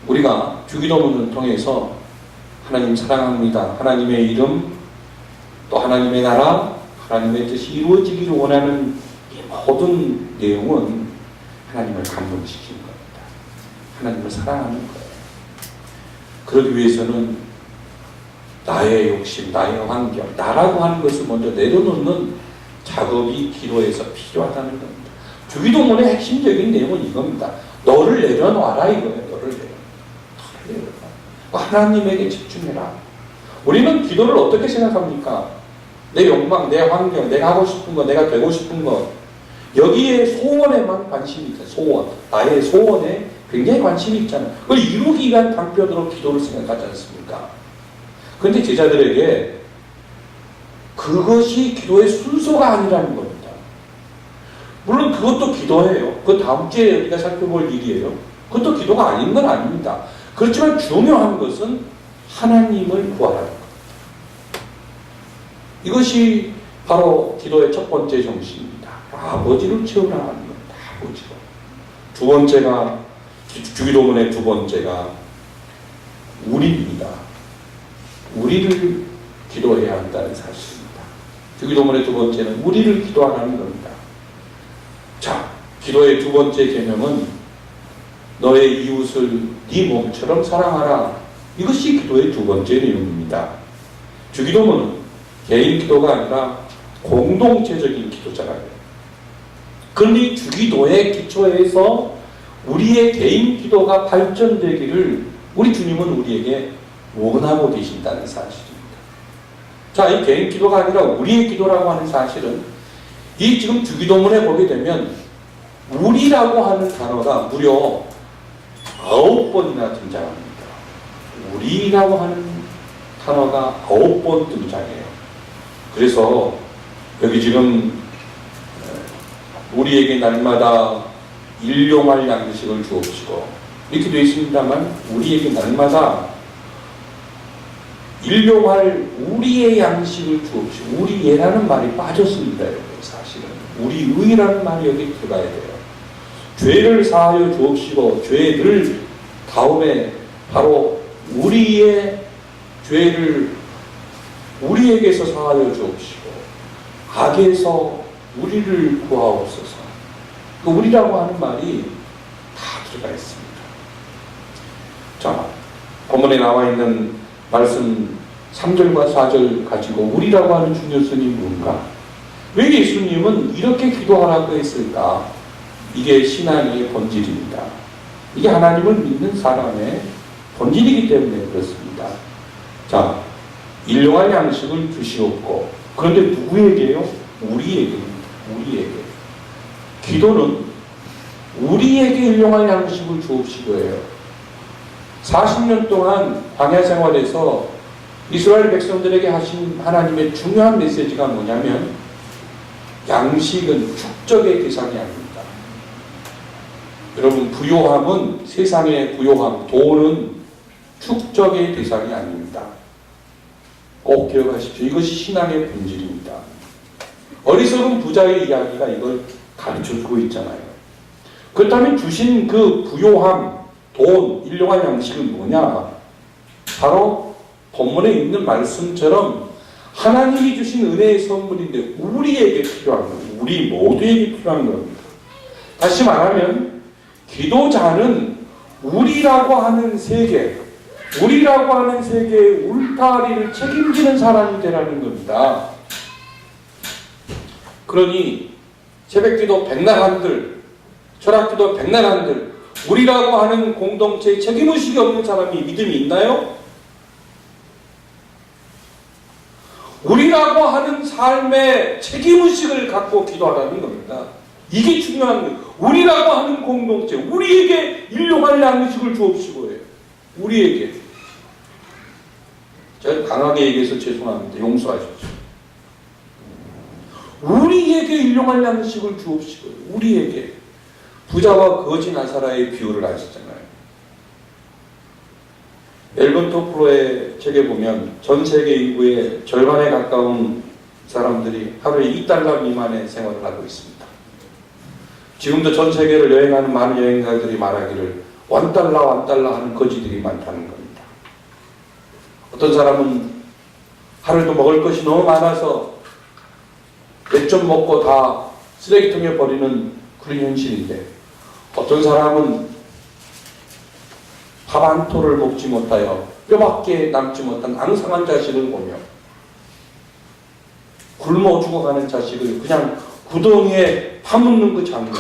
우리가 주기도문을 통해서 하나님 사랑합니다, 하나님의 이름, 또 하나님의 나라, 하나님의 뜻이 이루어지기를 원하는 이 모든 내용은 하나님을 감동시키는 겁니다. 하나님을 사랑하는 거예요. 그러기 위해서는 나의 욕심, 나의 환경, 나라고 하는 것을 먼저 내려놓는 작업이 기도에서 필요하다는 겁니다. 주기도문의 핵심적인 내용은 이겁니다. 너를 내려놔라 이거예요. 너를 내려놔. 하나님에게 집중해라. 우리는 기도를 어떻게 생각합니까? 내 욕망, 내 환경, 내가 하고 싶은 거, 내가 되고 싶은 거, 여기에 소원에만 관심이 있잖아요. 소원, 나의 소원에 굉장히 관심이 있잖아요. 그걸 이루기 위한 방편으로 기도를 생각하지 않습니까? 그런데 제자들에게 그것이 기도의 순서가 아니라는 겁니다. 물론 그것도 기도예요. 그 다음 주에 우리가 살펴볼 일이에요. 그것도 기도가 아닌 건 아닙니다. 그렇지만 중요한 것은 하나님을 구하라는 겁니다. 이것이 바로 기도의 첫 번째 정신입니다. 아버지를 채우라 하는 겁니다. 아버지로. 두 번째가, 주기도문의 두 번째가 우리입니다. 우리를 기도해야 한다는 사실입니다. 주기도문의 두 번째는 우리를 기도하라는 겁니다. 자, 기도의 두 번째 개념은 너의 이웃을 네 몸처럼 사랑하라. 이것이 기도의 두 번째 내용입니다. 주기도문은 개인 기도가 아니라 공동체적인 기도잖아요. 그런데 주기도의 기초에서 우리의 개인 기도가 발전되기를 우리 주님은 우리에게 원하고 계신다는 사실입니다. 자, 이 개인 기도가 아니라 우리의 기도라고 하는 사실은 이 지금 주기도문에 보게 되면 우리라고 하는 단어가 무려 9번이나 등장합니다. 우리라고 하는 단어가 9번 등장해요. 그래서 여기 지금 우리에게 날마다 일용할 양식을 주옵시고 이렇게 되어 있습니다만 우리에게 날마다 일용할 우리의 양식을 주옵시고 우리의라는 말이 빠졌습니다. 여기 사실은 우리의라는 말이 여기 들어가야 돼요. 죄를 사하여 주옵시고 죄를 다음에 바로 우리의 죄를 우리에게서 사하여 주옵시고 악에서 우리를 구하옵소서. 그 우리라고 하는 말이 다 들어가 있습니다. 자, 본문에 나와 있는 말씀 3절과 4절 가지고 우리라고 하는 중요성이 뭔가? 왜 예수님은 이렇게 기도하라고 했을까? 이게 신앙의 본질입니다. 이게 하나님을 믿는 사람의 본질이기 때문에 그렇습니다. 자, 일용할 양식을 주시옵고, 그런데 누구에게요? 우리에게입니다. 우리에게. 기도는 우리에게 일용할 양식을 주옵시고예요. 40년 동안 광야 생활에서 이스라엘 백성들에게 하신 하나님의 중요한 메시지가 뭐냐면 양식은 축적의 대상이 아닙니다. 여러분, 부요함은 세상의 부요함, 돈은 축적의 대상이 아닙니다. 꼭 기억하십시오. 이것이 신앙의 본질입니다. 어리석은 부자의 이야기가 이걸 가르쳐주고 있잖아요. 그렇다면 주신 그 부요함, 돈, 일용할 양식은 뭐냐? 바로 본문에 있는 말씀처럼 하나님이 주신 은혜의 선물인데 우리에게 필요한 겁니다. 우리 모두에게 필요한 겁니다. 다시 말하면 기도자는 우리라고 하는 세계, 우리라고 하는 세계의 울타리를 책임지는 사람이 되라는 겁니다. 그러니 새벽기도 백날 한들, 철학기도 백날 한들 우리라고 하는 공동체에 책임의식이 없는 사람이 믿음이 있나요? 우리라고 하는 삶의 책임의식을 갖고 기도하라는 겁니다. 이게 중요한 거예요. 우리라고 하는 공동체, 우리에게 일용할 양식을 주옵시고요. 우리에게. 제가 강하게 얘기해서 죄송합니다. 용서하십시오. 우리에게 일용할 양식을 주옵시고요. 우리에게. 부자와 거지 나사라의 비유를 아시잖아요. 앨번 토플러의 책에 보면 전 세계 인구의 절반에 가까운 사람들이 하루에 $2 미만의 생활을 하고 있습니다. 지금도 전 세계를 여행하는 많은 여행가들이 말하기를 완달라 하는 거지들이 많다는 겁니다. 어떤 사람은 하루에도 먹을 것이 너무 많아서 몇 점 먹고 다 쓰레기통에 버리는 그런 현실인데, 어떤 사람은 밥 한 토를 먹지 못하여 뼈밖에 남지 못한 앙상한 자식을 보며 굶어 죽어가는 자식을 그냥 구덩이에 파묻는 그 장면,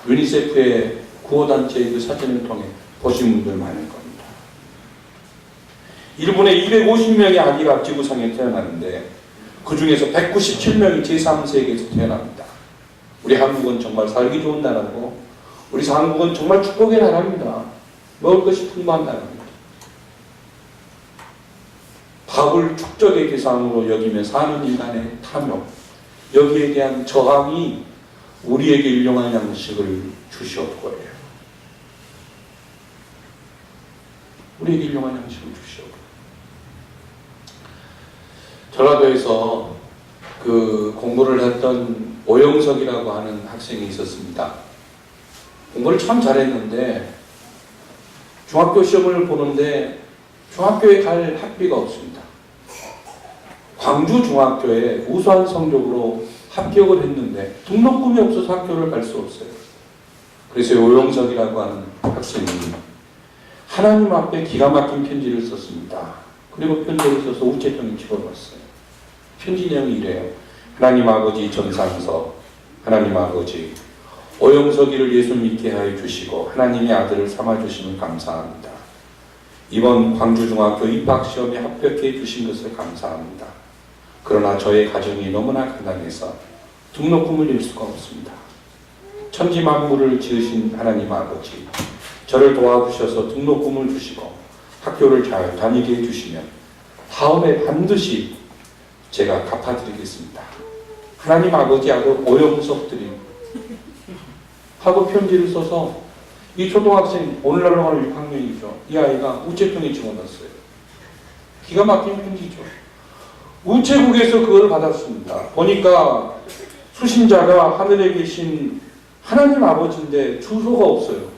유니세프의 구호단체의 그 사진을 통해 보신 분들 많을 겁니다. 일본에 250명의 아기가 지구상에 태어나는데 그 중에서 197명이 제3세계에서 태어납니다. 우리 한국은 정말 살기 좋은 나라고, 우리 한국은 정말 축복의 나라입니다. 먹을 것이 풍부한 나라입니다. 밥을 축적의 대상으로 여기며 사는 인간의 탐욕, 여기에 대한 저항이 우리에게 일용할 양식을 주시옵고 해요. 우리에게 일용할 양식을 주시옵고. 전라도에서 그 공부를 했던 오영석이라고 하는 학생이 있었습니다. 공부를 참 잘했는데 중학교 시험을 보는데 중학교에 갈 학비가 없습니다. 광주 중학교에 우수한 성적으로 합격을 했는데 등록금이 없어서 학교를 갈 수 없어요. 그래서 오영석이라고 하는 학생이 하나님 앞에 기가 막힌 편지를 썼습니다. 그리고 편지를 써서 우체통에 집어넣었어요. 편지 내용이 이래요. 하나님 아버지 전상서, 하나님 아버지, 오영석이를 예수 믿게 하여 주시고 하나님의 아들을 삼아주시면 감사합니다. 이번 광주중학교 입학시험에 합격해 주신 것을 감사합니다. 그러나 저의 가정이 너무나 가난해서 등록금을 낼 수가 없습니다. 천지 만물을 지으신 하나님 아버지, 저를 도와주셔서 등록금을 주시고 학교를 잘 다니게 해주시면 다음에 반드시 제가 갚아드리겠습니다. 하나님 아버지 아들 오영석 드림 하고 편지를 써서 이 초등학생, 오늘날로 하는 6학년이죠. 이 아이가 우체통에 집어넣었어요. 기가 막힌 편지죠. 우체국에서 그걸 받았습니다. 보니까 수신자가 하늘에 계신 하나님 아버지인데 주소가 없어요.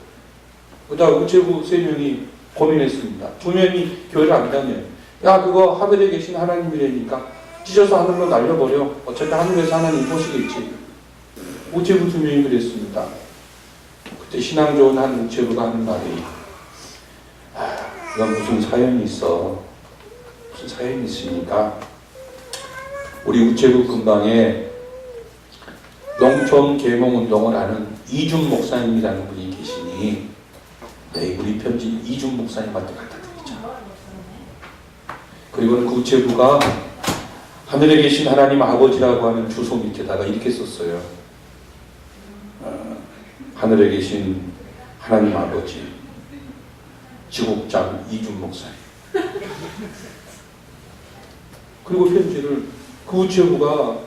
그러다 우체국 3명이 고민했습니다. 2명이 교회를 안 다녀요. 야, 그거 하늘에 계신 하나님이라니까 찢어서 하늘로 날려버려. 어차피 하늘에서 하나님 보시겠지. 우체국 2명이 그랬습니다. 그때 신앙 좋은 한 우체부가 하는 말이, 이건 무슨 사연이 있어. 무슨 사연이 있으니까 우리 우체국 근방에 농촌 계몽운동을 하는 이준 목사님이라는 분이 계시니 우리 편지 이준 목사님한테 갖다 드리자. 그리고 그 우체부가 하늘에 계신 하나님 아버지라고 하는 주소 밑에다가 이렇게 썼어요. 하늘에 계신 하나님 아버지, 지국장 이준 목사님. 그리고 편지를 그 우체부가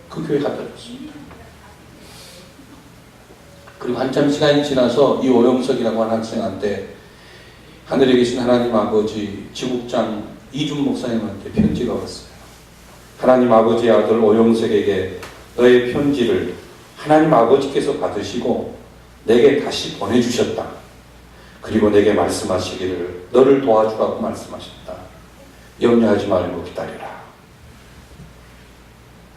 그 교회에 갖다 줬습니다. 그리고 한참 시간이 지나서 이 오영석이라고 하는 학생한테 하늘에 계신 하나님 아버지, 지국장 이준 목사님한테 편지가 왔어요. 하나님 아버지의 아들 오영석에게 너의 편지를 하나님 아버지께서 받으시고 내게 다시 보내주셨다. 그리고 내게 말씀하시기를 너를 도와주라고 말씀하셨다. 염려하지 말고 기다려라.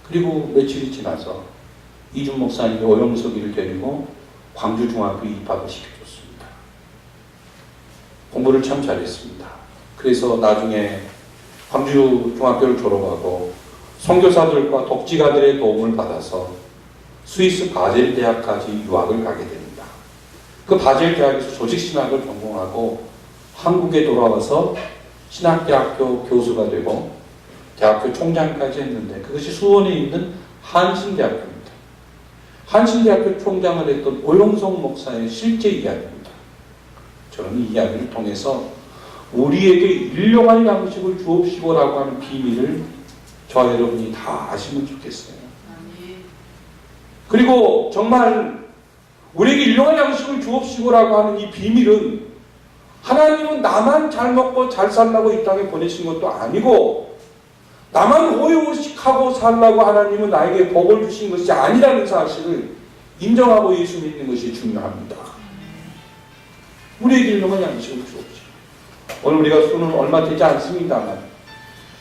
그리고 며칠이 지나서 이준 목사님이 오영석이를 데리고 광주중학교에 입학을 시켜줬습니다. 공부를 참 잘했습니다. 그래서 나중에 광주중학교를 졸업하고 선교사들과 독지가들의 도움을 받아서 스위스 바젤 대학까지 유학을 가게 됩니다. 그 바젤 대학에서 조직신학을 전공하고 한국에 돌아와서 신학대학교 교수가 되고 대학교 총장까지 했는데 그것이 수원에 있는 한신대학교입니다. 한신대학교 총장을 했던 오영석 목사의 실제 이야기입니다. 저는 이 이야기를 통해서 우리에게 일용할 양식을 주옵시고라고 하는 비밀을 저와 여러분이 다 아시면 좋겠어요. 그리고 정말 우리에게 일용할 양식을 주옵시고라고 하는 이 비밀은 하나님은 나만 잘 먹고 잘 살라고 이 땅에 보내신 것도 아니고 나만 호의호식하고 살라고 하나님은 나에게 복을 주신 것이 아니라는 사실을 인정하고 예수 믿는 것이 중요합니다. 우리에게 일용할 양식을 주옵시고. 오늘 우리가 수는 얼마 되지 않습니다만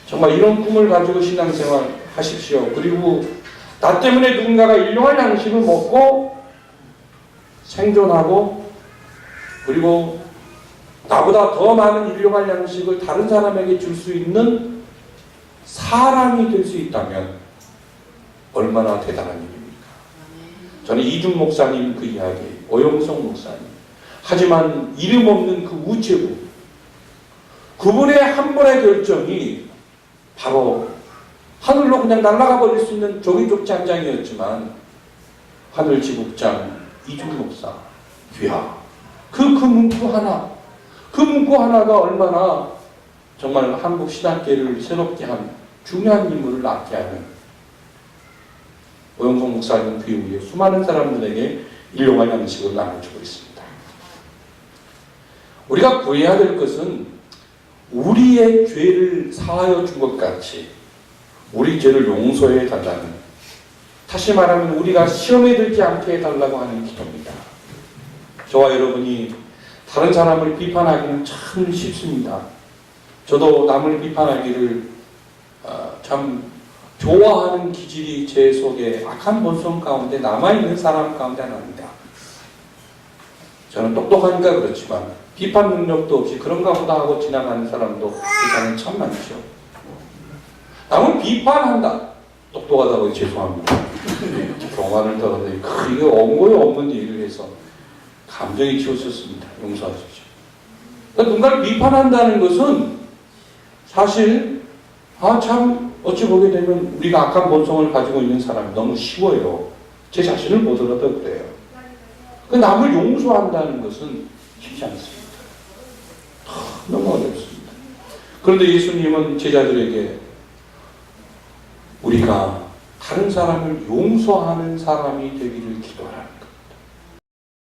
정말 이런 꿈을 가지고 신앙생활 하십시오. 그리고 나 때문에 누군가가 일용할 양식을 먹고 생존하고 그리고 나보다 더 많은 일용할 양식을 다른 사람에게 줄 수 있는 사람이 될 수 있다면 얼마나 대단한 일입니까? 저는 이준 목사님 그 이야기, 오영성 목사님, 하지만 이름 없는 그 우체국, 그분의 한 번의 결정이 바로 하늘로 그냥 날아가 버릴 수 있는 종이족지 한 장이었지만 하늘 지국장 이준 목사 귀하 그 문구 하나, 그 문구 하나가 얼마나 정말 한국 신학계를 새롭게 한 중요한 인물을 낳게 하는 오영성 목사님 그 이후에 수많은 사람들에게 일용할 양식을 나눠주고 있습니다. 우리가 구해야 될 것은 우리의 죄를 사하여 준 것 같이 우리 죄를 용서해 달라는, 다시 말하면 우리가 시험에 들지 않게 해달라고 하는 기도입니다. 저와 여러분이 다른 사람을 비판하기는 참 쉽습니다. 저도 남을 비판하기를 참 좋아하는 기질이 제 속에 악한 본성 가운데 남아있는 사람 가운데 하나입니다. 저는 똑똑하니까 그렇지만 비판 능력도 없이 그런가 보다 하고 지나가는 사람도 세상에 참 많죠. 남을 비판한다. 똑똑하다고 죄송합니다. 교만을 떠나서 크게 원고에 없는 얘기를 해서 감정이 치우쳤습니다. 용서하십시오. 그러니까 누군가를 비판한다는 것은 사실 참 어찌 보게 되면 우리가 악한 본성을 가지고 있는 사람이 너무 쉬워요. 제 자신을 보더라도 그래요. 그 남을 용서한다는 것은 쉽지 않습니다. 너무 어렵습니다. 그런데 예수님은 제자들에게 우리가 다른 사람을 용서하는 사람이 되기를 기도하라.